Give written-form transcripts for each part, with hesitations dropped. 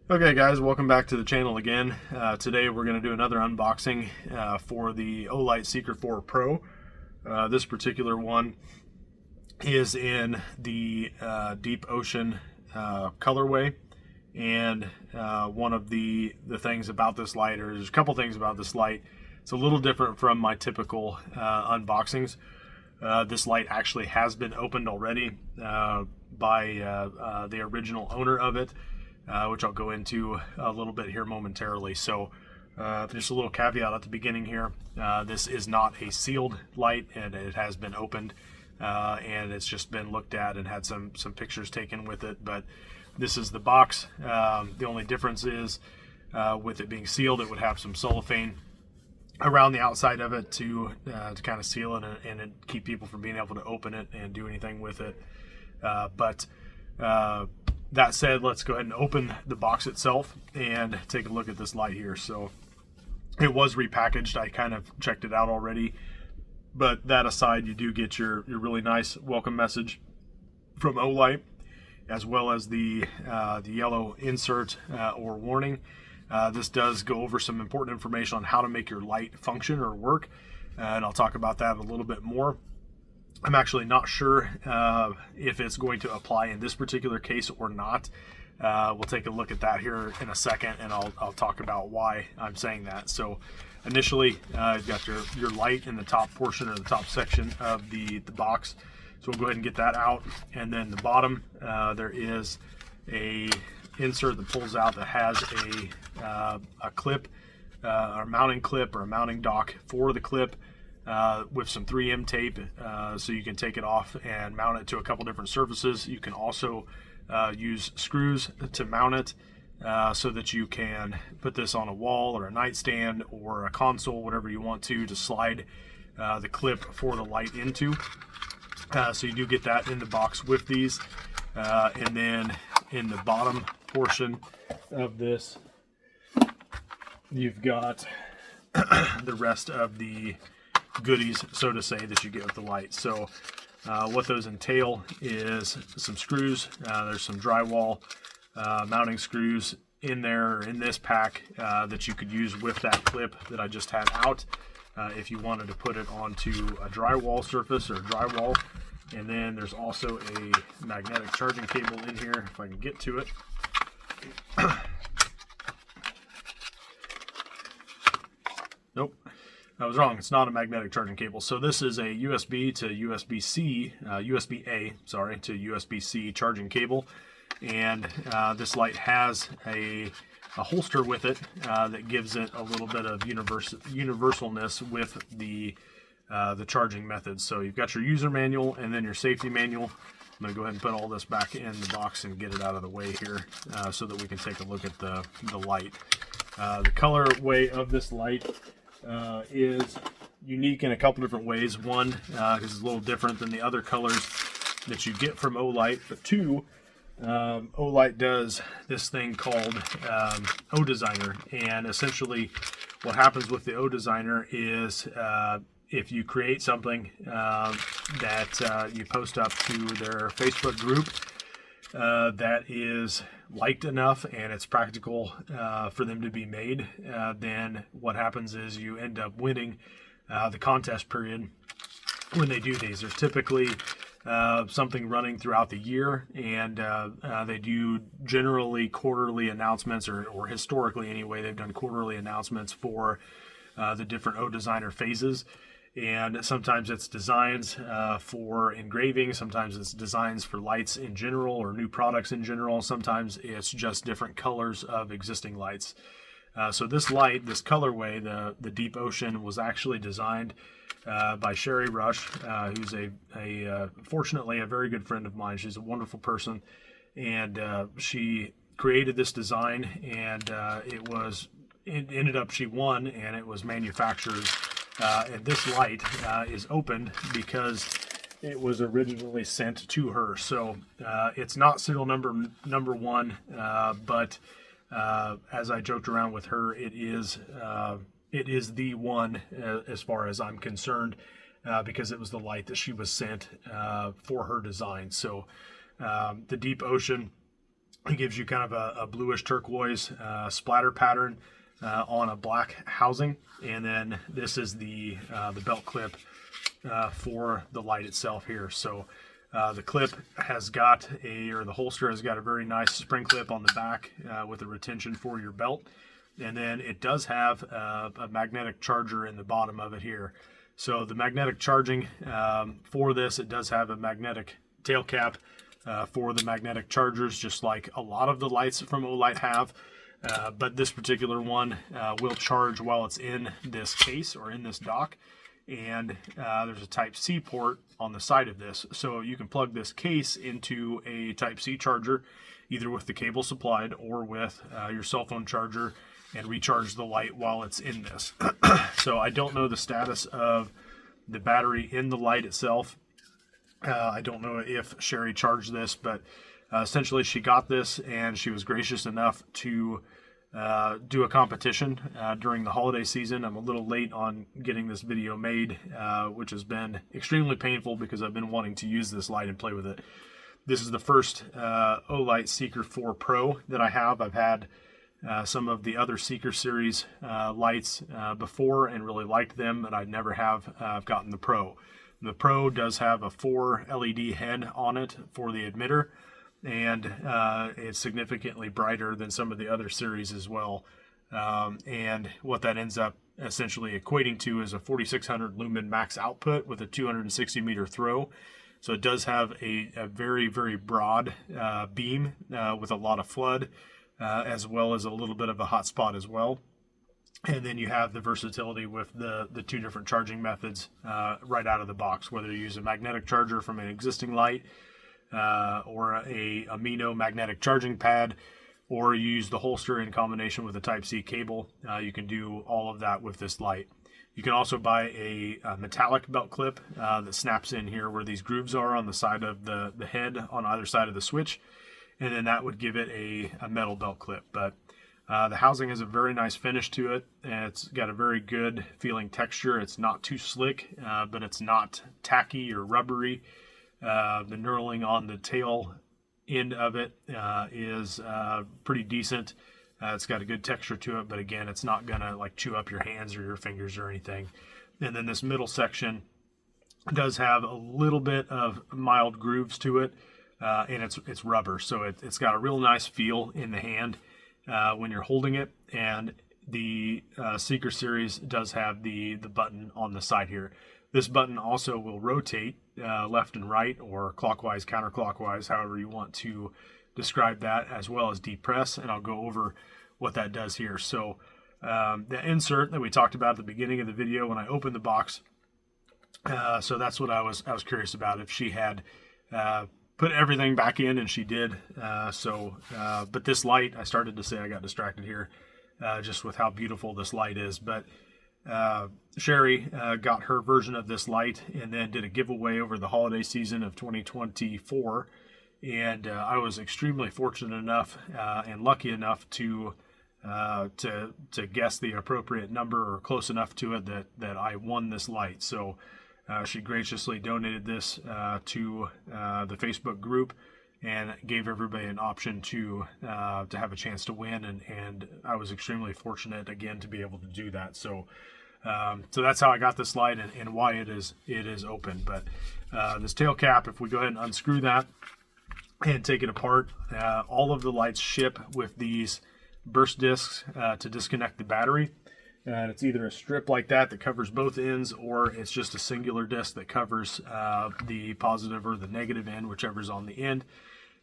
Okay guys, welcome back to the channel again. Today we're going to do another unboxing for the Olight Seeker 4 Pro. This particular one is in the Deep Ocean colorway, and one of the things about this light, or there's a couple things about this light, it's a little different from my typical unboxings. This light actually has been opened already by the original owner of it. Which I'll go into a little bit here momentarily. So just a little caveat at the beginning here. This is not a sealed light, and it has been opened, and it's just been looked at and had some pictures taken with it. But this is the box. The only difference is with it being sealed, it would have some cellophane around the outside of it to kind of seal it and keep people from being able to open it and do anything with it. That said, let's go ahead and open the box itself and take a look at this light here. So it was repackaged. I kind of checked it out already. But that aside, you do get your really nice welcome message from Olight, as well as the yellow insert or warning. This does go over some important information on how to make your light function or work. And I'll talk about that a little bit more. I'm actually not sure if it's going to apply in this particular case or not. We'll take a look at that here in a second, and I'll talk about why I'm saying that. So initially, you've got your light in the top portion or the top section of the box. So we'll go ahead and get that out. And then the bottom, there is a insert that pulls out that has a clip, or mounting clip or a mounting dock for the clip. With some 3M tape, so you can take it off and mount it to a couple different surfaces. You can also use screws to mount it, so that you can put this on a wall or a nightstand or a console, whatever you want to slide the clip for the light into. So you do get that in the box with these. And then in the bottom portion of this, you've got the rest of the goodies, so to say, that you get with the light. So what those entail is some screws. There's some drywall mounting screws in there, in this pack, that you could use with that clip that I just had out, if you wanted to put it onto a drywall surface or drywall. And then there's also a magnetic charging cable in here, if I can get to it. Nope, I was wrong. It's not a magnetic charging cable. So this is a USB to USB-C, USB-A, sorry, to USB-C charging cable. And this light has a holster with it that gives it a little bit of universalness with the charging methods. So you've got your user manual and then your safety manual. I'm going to go ahead and put all this back in the box and get it out of the way here, so that we can take a look at the light. The colorway of this light is unique in a couple different ways. One, because it's a little different than the other colors that you get from Olight. But two, Olight does this thing called O Designer, and essentially what happens with the O Designer is if you create something that you post up to their Facebook group that is liked enough and it's practical for them to be made, then what happens is you end up winning the contest period when they do these. There's typically something running throughout the year, and they do generally quarterly announcements, or historically anyway, they've done quarterly announcements for the different O Designer phases. And sometimes it's designs for engraving, sometimes it's designs for lights in general or new products in general, sometimes it's just different colors of existing lights. So this light, this colorway, the Deep Ocean, was actually designed by Sherry Rush, who's fortunately a very good friend of mine. She's a wonderful person, and she created this design, and she won, and it was manufactured. And this light is opened because it was originally sent to her. So it's not serial number one, but as I joked around with her, it is the one as far as I'm concerned, because it was the light that she was sent for her design. So the Deep Ocean It gives you kind of a bluish turquoise splatter pattern on a black housing, and then this is the belt clip for the light itself here. So the clip has got the holster has got a very nice spring clip on the back with a retention for your belt, and then it does have a magnetic charger in the bottom of it here. So the magnetic charging for this, it does have a magnetic tail cap for the magnetic chargers, just like a lot of the lights from Olight have. But this particular one will charge while it's in this case or in this dock. And there's a Type-C port on the side of this. So you can plug this case into a Type-C charger, either with the cable supplied or with your cell phone charger, and recharge the light while it's in this. So I don't know the status of the battery in the light itself. I don't know if Sherry charged this, but essentially she got this, and she was gracious enough to do a competition during the holiday season. I'm a little late on getting this video made, which has been extremely painful because I've been wanting to use this light and play with it. This is the first Olight Seeker 4 Pro that I have. I've had some of the other Seeker series lights before and really liked them, but I never have gotten the Pro. The Pro does have a 4 LED head on it for the emitter, and it's significantly brighter than some of the other series as well. And what that ends up essentially equating to is a 4600 lumen max output with a 260 meter throw. So it does have a very, very broad beam with a lot of flood, as well as a little bit of a hot spot as well. And then you have the versatility with the two different charging methods right out of the box, whether you use a magnetic charger from an existing light or a amino magnetic charging pad, or you use the holster in combination with a Type-C cable. You can do all of that with this light. You can also buy a metallic belt clip that snaps in here where these grooves are on the side of the head on either side of the switch, and then that would give it a metal belt clip. But the housing has a very nice finish to it, and it's got a very good feeling texture. It's not too slick, but it's not tacky or rubbery. The knurling on the tail end of it is pretty decent. It's got a good texture to it, but again, it's not gonna like chew up your hands or your fingers or anything. And then this middle section does have a little bit of mild grooves to it, and it's rubber, so it's got a real nice feel in the hand when you're holding it. And the Seeker series does have the button on the side here. This button also will rotate left and right, or clockwise, counterclockwise, however you want to describe that, as well as depress, and I'll go over what that does here. So the insert that we talked about at the beginning of the video when I opened the box, so that's what I was curious about, if she had put everything back in, and she did. But this light, I started to say I got distracted here just with how beautiful this light is. But Sherry got her version of this light and then did a giveaway over the holiday season of 2024. And I was extremely fortunate enough and lucky enough to guess the appropriate number, or close enough to it, that I won this light. So she graciously donated this to the Facebook group and gave everybody an option to have a chance to win, and I was extremely fortunate again to be able to do that. So that's how I got this light and why it is open. But this tail cap, if we go ahead and unscrew that and take it apart, all of the lights ship with these burst discs to disconnect the battery. And it's either a strip like that covers both ends, or it's just a singular disc that covers the positive or the negative end, whichever's on the end.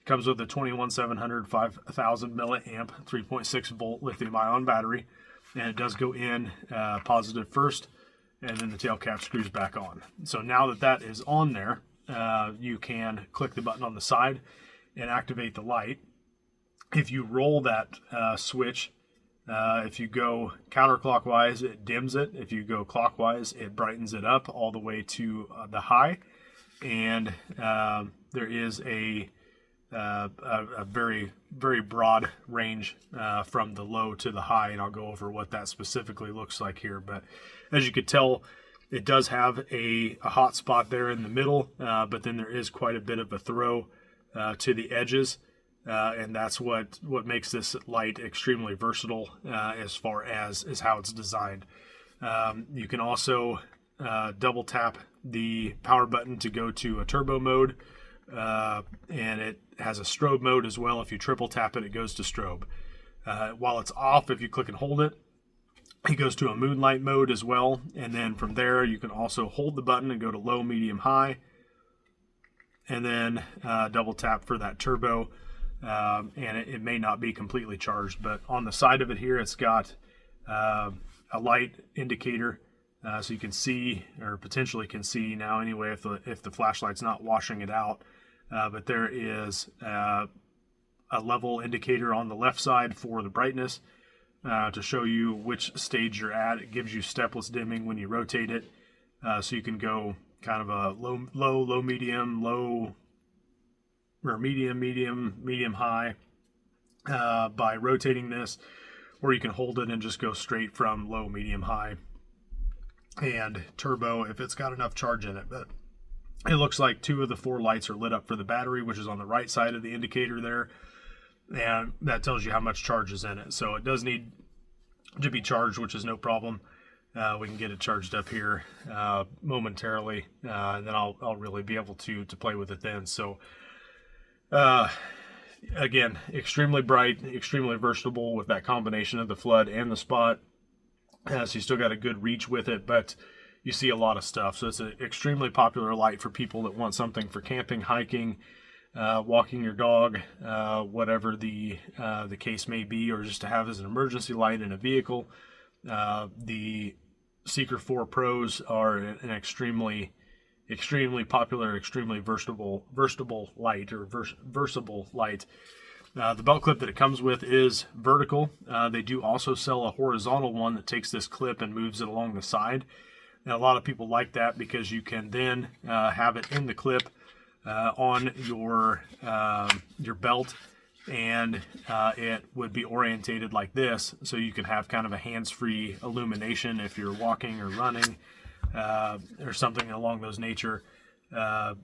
It comes with a 21700 5000 milliamp 3.6 volt lithium ion battery, and it does go in positive first, and then the tail cap screws back on. So now that is on there, you can click the button on the side and activate the light. If you roll that switch, if you go counterclockwise, it dims it. If you go clockwise, it brightens it up all the way to the high. And there is a very, very broad range from the low to the high, and I'll go over what that specifically looks like here. But as you could tell, it does have a hot spot there in the middle, but then there is quite a bit of a throw to the edges. and that's what makes this light extremely versatile as far as how it's designed. You can also double tap the power button to go to a turbo mode, and it has a strobe mode as well. If you triple tap it, it goes to strobe. While it's off, if you click and hold it, it goes to a moonlight mode as well. And then from there, you can also hold the button and go to low, medium, high, and then double tap for that turbo. And it may not be completely charged, but on the side of it here, it's got a light indicator, so you can see, or potentially can see now anyway, if the flashlight's not washing it out. But there is a level indicator on the left side for the brightness to show you which stage you're at. It gives you stepless dimming when you rotate it, so you can go kind of a low, medium, low, or medium, high by rotating this, or you can hold it and just go straight from low, medium, high, and turbo if it's got enough charge in it. But it looks like 2 of the 4 lights are lit up for the battery, which is on the right side of the indicator there, and that tells you how much charge is in it. So it does need to be charged, which is no problem. We can get it charged up here momentarily, and then I'll really be able to play with it then. So again, extremely bright, extremely versatile with that combination of the flood and the spot. So you still got a good reach with it, but you see a lot of stuff. So it's an extremely popular light for people that want something for camping, hiking, walking your dog, whatever the case may be, or just to have as an emergency light in a vehicle. The Seeker 4 Pros are an extremely popular, extremely versatile light, or versatile light. The belt clip that it comes with is vertical. They do also sell a horizontal one that takes this clip and moves it along the side. And a lot of people like that because you can then have it in the clip on your belt, and it would be orientated like this, so you can have kind of a hands-free illumination if you're walking or running or something along those nature.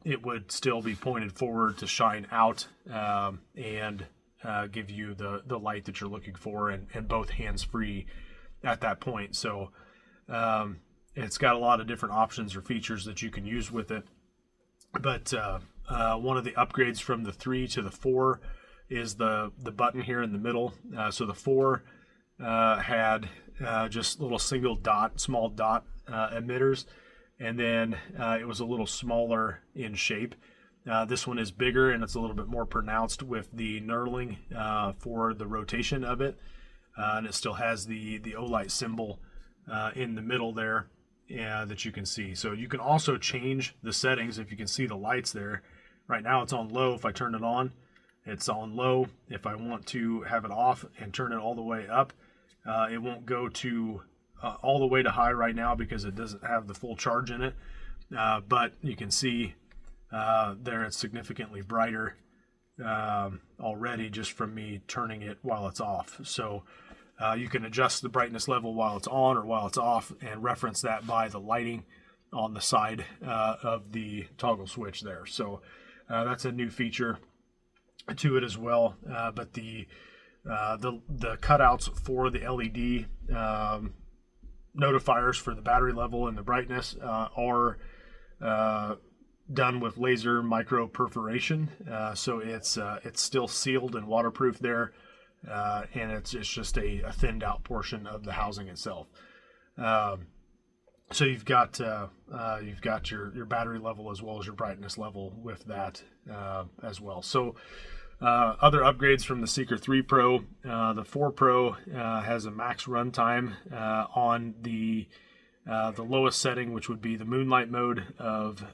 It would still be pointed forward to shine out and give you the light that you're looking for, and both hands-free at that point. So it's got a lot of different options or features that you can use with it. But one of the upgrades from the 3 to the 4 is the button here in the middle. So the 4 had just little small dot emitters, and then it was a little smaller in shape. This one is bigger, and it's a little bit more pronounced with the knurling for the rotation of it, and it still has the Olight symbol in the middle there that you can see. So you can also change the settings. If you can see the lights there, right now it's on low. If I turn it on, it's on low. If I want to have it off and turn it all the way up, it won't go to all the way to high right now because it doesn't have the full charge in it. But you can see there it's significantly brighter already just from me turning it while it's off. So you can adjust the brightness level while it's on or while it's off, and reference that by the lighting on the side of the toggle switch there. So that's a new feature to it as well. But the cutouts for the LED notifiers for the battery level and the brightness are done with laser micro perforation. So it's still sealed and waterproof there. And it's just a thinned out portion of the housing itself. So you've got your battery level as well as your brightness level with that as well. So other upgrades from the Seeker 3 Pro, the 4 Pro has a max runtime on the lowest setting, which would be the moonlight mode of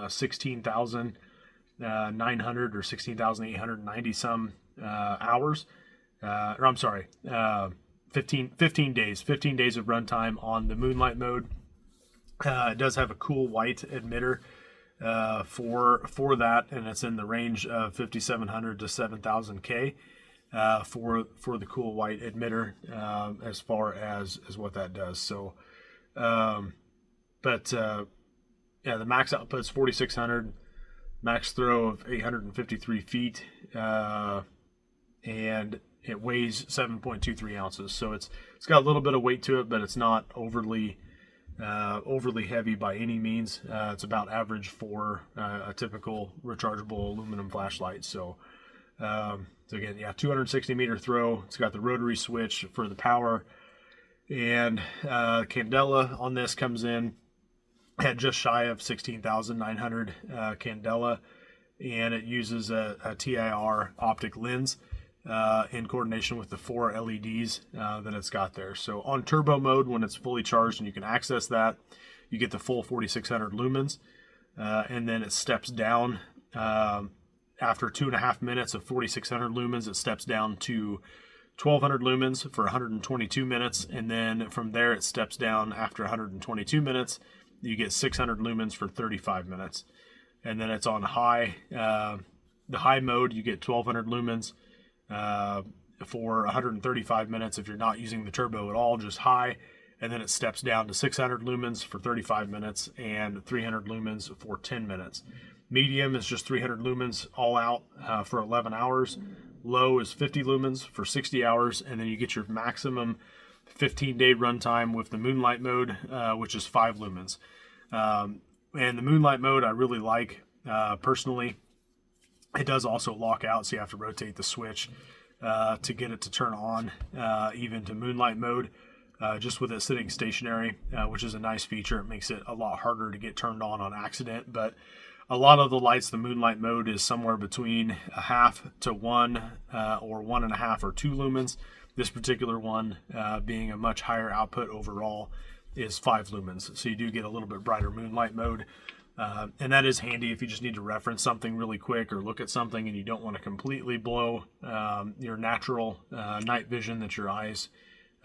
16,900 or 16,890 some hours. Or I'm sorry, 15 days of runtime on the moonlight mode. It does have a cool white emitter for that, and it's in the range of 5,700 to 7,000 K for the cool white emitter as far as what that does. So, yeah, the max output is 4,600, max throw of 853 feet. and it weighs 7.23 ounces. So it's got a little bit of weight to it, but it's not overly heavy by any means. It's about average for a typical rechargeable aluminum flashlight. So again, yeah, 260 meter throw. It's got the rotary switch for the power, and candela on this comes in at just shy of 16,900 candela, and it uses a TIR optic lens in coordination with the 4 LEDs that it's got there. So on turbo mode, when it's fully charged and you can access that, you get the full 4,600 lumens, and then it steps down after 2.5 minutes of 4,600 lumens. It steps down to 1,200 lumens for 122 minutes, and then from there it steps down after 122 minutes. You get 600 lumens for 35 minutes, and then it's on high. The high mode, you get 1,200 lumens for 135 minutes if you're not using the turbo at all, just high, and then it steps down to 600 lumens for 35 minutes and 300 lumens for 10 minutes. Medium is just 300 lumens all out for 11 hours. Low is 50 lumens for 60 hours, and then you get your maximum 15-day runtime with the moonlight mode, which is 5 lumens. And the moonlight mode I really like personally. It does also lock out, so you have to rotate the switch to get it to turn on, even to moonlight mode, just with it sitting stationary, which is a nice feature. It makes it a lot harder to get turned on accident, but a lot of the lights, the moonlight mode is somewhere between 0.5 to 1 or 1.5 or 2 lumens. This particular one, being a much higher output overall, is 5 lumens. So you do get a little bit brighter moonlight mode. And that is handy if you just need to reference something really quick or look at something and you don't want to completely blow your natural night vision that your eyes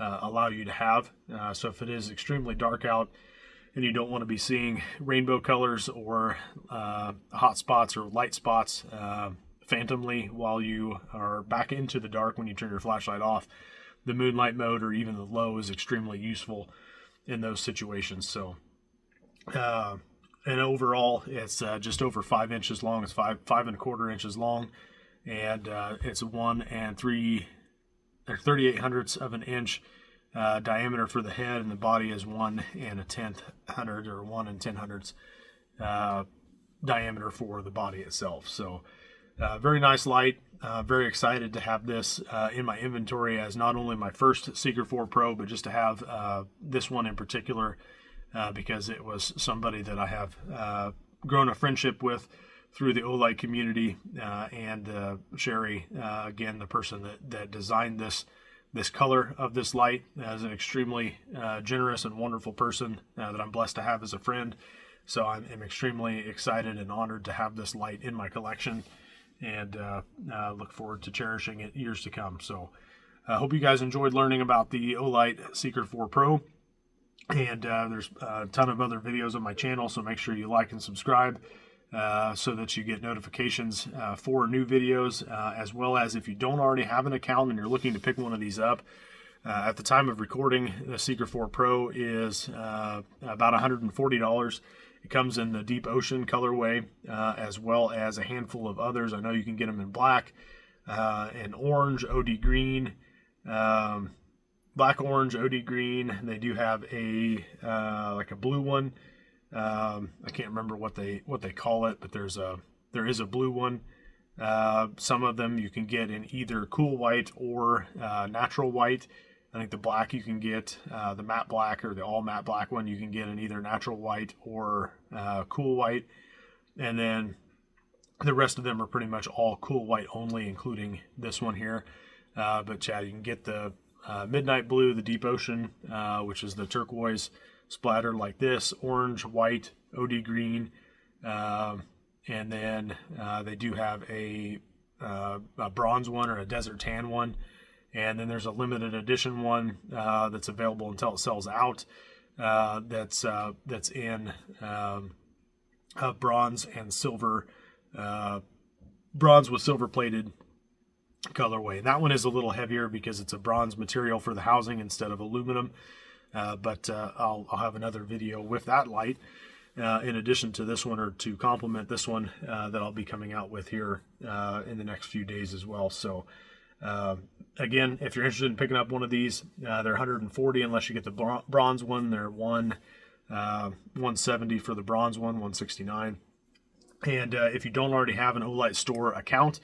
allow you to have. So if it is extremely dark out and you don't want to be seeing rainbow colors or hot spots or light spots phantomly while you are back into the dark when you turn your flashlight off, the moonlight mode or even the low is extremely useful in those situations. So and overall it's just over 5 inches long. It's 5.25 inches long, and it's 1 3/38 of an inch diameter for the head, and the body is 1 1/10 or 1 10/100 diameter for the body itself. So very nice light. Very excited to have this in my inventory as not only my first Seeker 4 Pro, but just to have this one in particular, because it was somebody that I have grown a friendship with through the Olight community, and Sherry, again, the person that designed this color of this light, is an extremely generous and wonderful person that I'm blessed to have as a friend. So I'm extremely excited and honored to have this light in my collection, and look forward to cherishing it years to come. So I hope you guys enjoyed learning about the Olight Seeker 4 Pro. And there's a ton of other videos on my channel, so make sure you like and subscribe so that you get notifications for new videos, as well as if you don't already have an account and you're looking to pick one of these up. At the time of recording, the Seeker 4 Pro is about $140. It comes in the Deep Ocean colorway, as well as a handful of others. I know you can get them in black, and orange, OD green, black, orange, OD green. They do have a like a blue one. I can't remember what they call it, but there is a blue one. Some of them you can get in either cool white or natural white. I think the black you can get, the matte black or the all matte black one, you can get in either natural white or cool white. And then the rest of them are pretty much all cool white only, including this one here. But Chad, you can get the midnight blue, the Deep Ocean, which is the turquoise splatter like this, orange, white, OD green, and then they do have a bronze one or a desert tan one, and then there's a limited edition one that's available until it sells out. That's in bronze and silver, bronze with silver plated colorway. And that one is a little heavier because it's a bronze material for the housing instead of aluminum. But I'll have another video with that light in addition to this one, or to complement this one, that I'll be coming out with here in the next few days as well. So Again, if you're interested in picking up one of these, they're 140 unless you get the bronze one. They're 170 for the bronze one, 169. And if you don't already have an Olight Store account,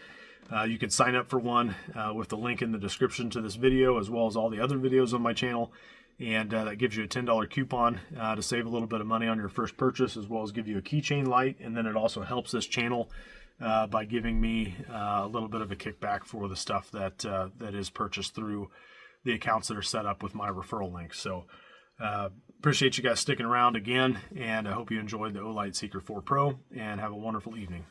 you can sign up for one with the link in the description to this video, as well as all the other videos on my channel. And that gives you a $10 coupon to save a little bit of money on your first purchase, as well as give you a keychain light. And then it also helps this channel by giving me a little bit of a kickback for the stuff that that is purchased through the accounts that are set up with my referral links. So appreciate you guys sticking around again, and I hope you enjoyed the Olight Seeker 4 Pro, and have a wonderful evening.